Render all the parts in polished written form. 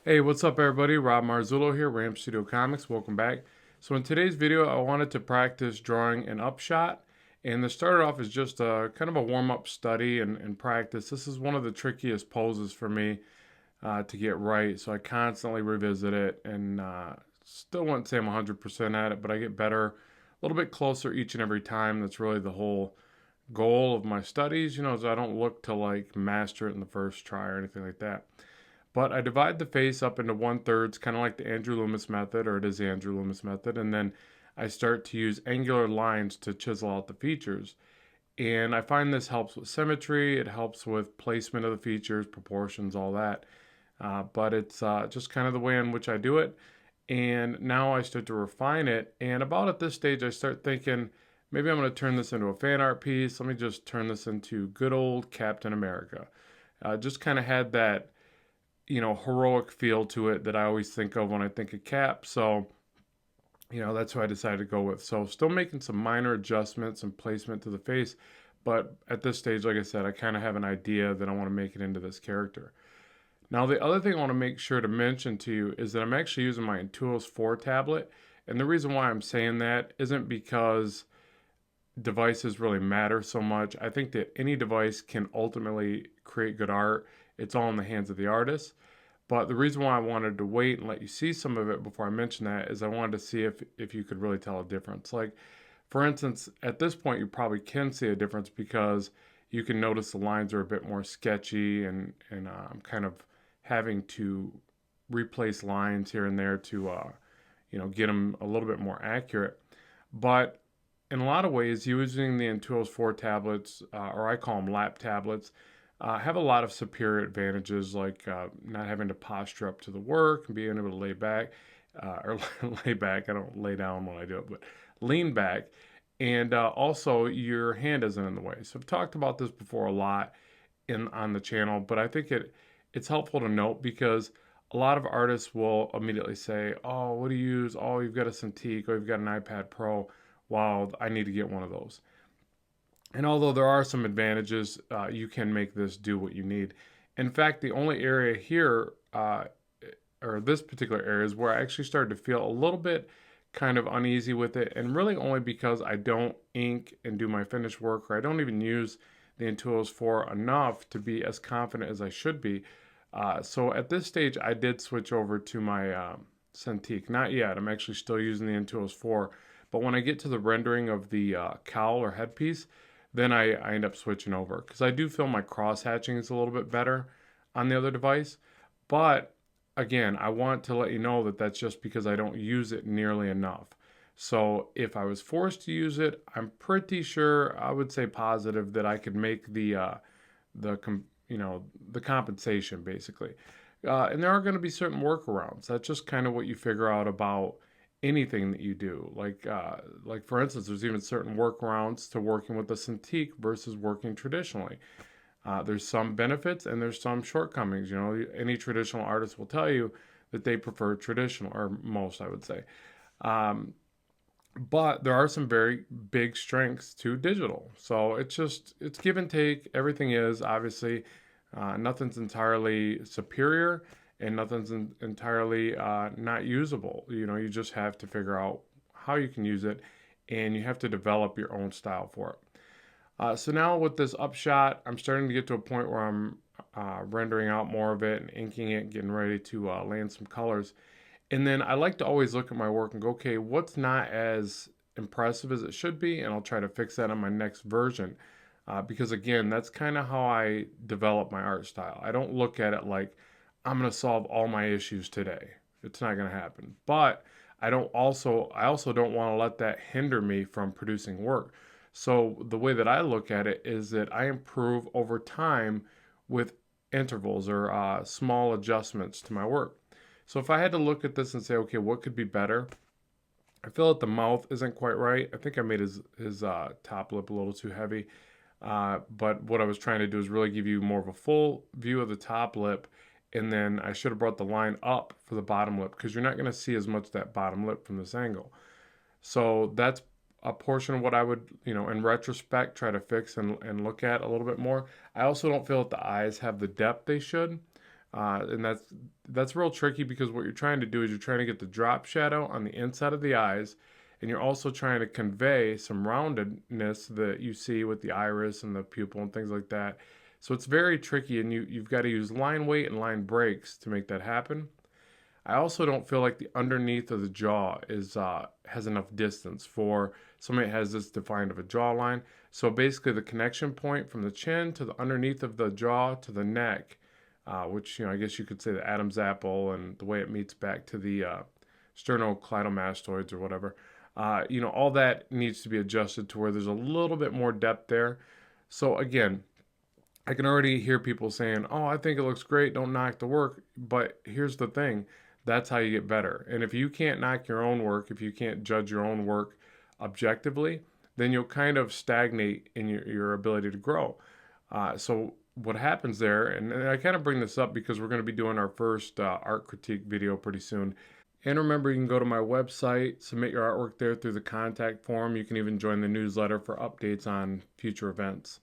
Hey, what's up everybody? Rob Marzullo here, Ram Studio Comics. Welcome back. So in today's video, I wanted to practice drawing an upshot. And this started off as just a kind of a warm-up study and practice. This is one of the trickiest poses for me to get right. So I constantly revisit it and still wouldn't say I'm 100% at it, but I get better, a little bit closer each and every time. That's really the whole goal of my studies, so I don't look to like master it in the first try or anything like that. But I divide the face up into 1/3, kind of like the Andrew Loomis method, or it is the Andrew Loomis method. And then I start to use angular lines to chisel out the features. And I find this helps with symmetry, it helps with placement of the features, proportions, all that. But it's just kind of the way in which I do it. And now I start to refine it. And about at this stage, I start thinking, maybe I'm going to turn this into a fan art piece. Let me just turn this into good old Captain America. Just kind of had that heroic feel to it that I always think of when I think of Cap. So, that's who I decided to go with. So, still making some minor adjustments and placement to the face. But at this stage, like I said, I kind of have an idea that I want to make it into this character. Now, the other thing I want to make sure to mention to you is that I'm actually using my Intuos 4 tablet. And the reason why I'm saying that isn't because devices really matter so much. I think that any device can ultimately create good art. It's all in the hands of the artist. But the reason why I wanted to wait and let you see some of it before I mention that is I wanted to see if you could really tell a difference. Like, for instance, at this point, you probably can see a difference because you can notice the lines are a bit more sketchy and I'm kind of having to replace lines here and there to, get them a little bit more accurate. But in a lot of ways, using the Intuos 4 tablets, or I call them lap tablets, have a lot of superior advantages, like not having to posture up to the work and being able to lay back, or lay back. I don't lay down when I do it, but lean back. And also, your hand isn't in the way. So I've talked about this before a lot on the channel, but I think it's helpful to note because a lot of artists will immediately say, "Oh, what do you use? Oh, you've got a Cintiq, or you've got an iPad Pro. Wow, I need to get one of those." And although there are some advantages, you can make this do what you need. In fact, the only area here, or this particular area, is where I actually started to feel a little bit kind of uneasy with it, and really only because I don't ink and do my finished work, or I don't even use the Intuos 4 enough to be as confident as I should be. So at this stage, I did switch over to my Cintiq. Not yet. I'm actually still using the Intuos 4. But when I get to the rendering of the cowl or headpiece, then I end up switching over because I do feel my cross hatching is a little bit better on the other device. But again, I want to let you know that that's just because I don't use it nearly enough. So if I was forced to use it, I'm pretty sure, I would say positive, that I could make the the compensation basically. And there are going to be certain workarounds. That's just kind of what you figure out about anything that you do. Like for instance, there's even certain workarounds to working with the Cintiq versus working traditionally. There's some benefits and there's some shortcomings. Any traditional artist will tell you that they prefer traditional, or most, I would say. Um, but there are some very big strengths to digital. So it's give and take. Everything is obviously nothing's entirely superior and nothing's entirely not usable. You just have to figure out how you can use it, and you have to develop your own style for it. So now with this upshot, I'm starting to get to a point where I'm rendering out more of it and inking it, getting ready to land some colors. And then I like to always look at my work and go, okay, what's not as impressive as it should be? And I'll try to fix that on my next version. Because again, that's kind of how I develop my art style. I don't look at it like I'm going to solve all my issues today. It's not going to happen. But I also don't want to let that hinder me from producing work. So the way that I look at it is that I improve over time with intervals or small adjustments to my work. So if I had to look at this and say, okay, what could be better? I feel that the mouth isn't quite right. I think I made his top lip a little too heavy. But what I was trying to do is really give you more of a full view of the top lip. And then I should have brought the line up for the bottom lip because you're not going to see as much of that bottom lip from this angle. So that's a portion of what I would, in retrospect, try to fix and look at a little bit more. I also don't feel that the eyes have the depth they should. And that's real tricky because what you're trying to do is you're trying to get the drop shadow on the inside of the eyes, and you're also trying to convey some roundedness that you see with the iris and the pupil and things like that. So it's very tricky, and you've got to use line weight and line breaks to make that happen. I also don't feel like the underneath of the jaw is has enough distance for somebody that has this defined of a jawline. So basically, the connection point from the chin to the underneath of the jaw to the neck, which I guess you could say the Adam's apple, and the way it meets back to the sternocleidomastoids or whatever. All that needs to be adjusted to where there's a little bit more depth there. So again, I can already hear people saying, "Oh, I think it looks great. Don't knock the work." But here's the thing. That's how you get better. And if you can't knock your own work, if you can't judge your own work objectively, then you'll kind of stagnate in your ability to grow. So what happens there, and I kind of bring this up because we're going to be doing our first art critique video pretty soon. And remember, you can go to my website, submit your artwork there through the contact form. You can even join the newsletter for updates on future events.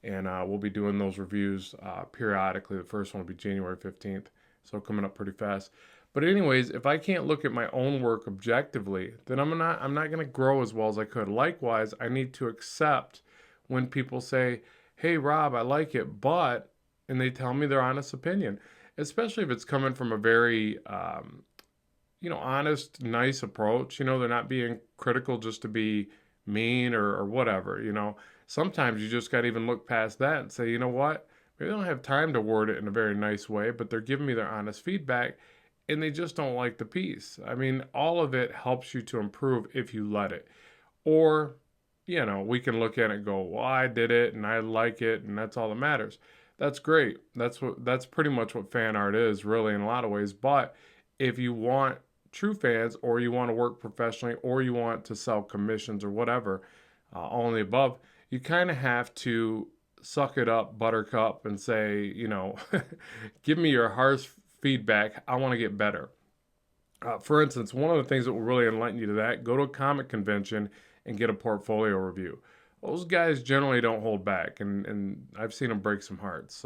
And we'll be doing those reviews periodically. The first one will be January 15th, so coming up pretty fast. But anyways, if I can't look at my own work objectively, then I'm not going to grow as well as I could. Likewise, I need to accept when people say, "Hey, Rob, I like it, but," and they tell me their honest opinion, especially if it's coming from a very honest, nice approach. They're not being critical just to be mean or whatever. Sometimes you just got to even look past that and say, you know what? Maybe they don't have time to word it in a very nice way, but they're giving me their honest feedback, and they just don't like the piece. I mean, all of it helps you to improve if you let it. Or, we can look at it and go, "Well, I did it and I like it, and that's all that matters." That's great. That's pretty much what fan art is, really, in a lot of ways. But if you want true fans, or you want to work professionally, or you want to sell commissions or whatever, all in the above, you kind of have to suck it up, buttercup, and say, give me your harsh feedback. I want to get better. For instance, one of the things that will really enlighten you to that, go to a comic convention and get a portfolio review. Those guys generally don't hold back, and I've seen them break some hearts.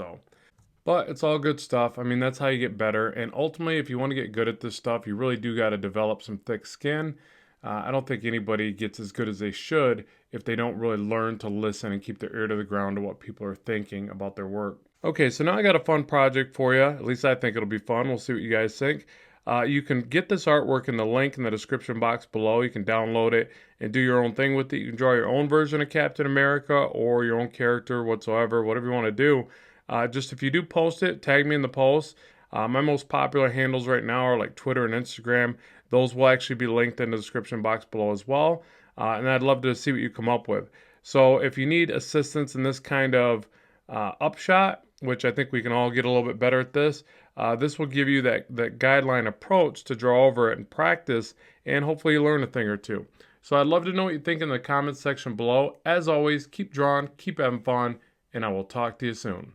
But it's all good stuff. I mean, that's how you get better. And ultimately, if you want to get good at this stuff, you really do got to develop some thick skin. I don't think anybody gets as good as they should if they don't really learn to listen and keep their ear to the ground to what people are thinking about their work. Okay, so now I got a fun project for you. At least I think it'll be fun. We'll see what you guys think. You can get this artwork in the link in the description box below. You can download it and do your own thing with it. You can draw your own version of Captain America or your own character whatsoever, whatever you want to do. Just if you do post it, tag me in the post. My most popular handles right now are like Twitter and Instagram. Those will actually be linked in the description box below as well. And I'd love to see what you come up with. So if you need assistance in this kind of upshot, which I think we can all get a little bit better at this will give you that guideline approach to draw over it and practice, and hopefully you learn a thing or two. So I'd love to know what you think in the comments section below. As always, keep drawing, keep having fun, and I will talk to you soon.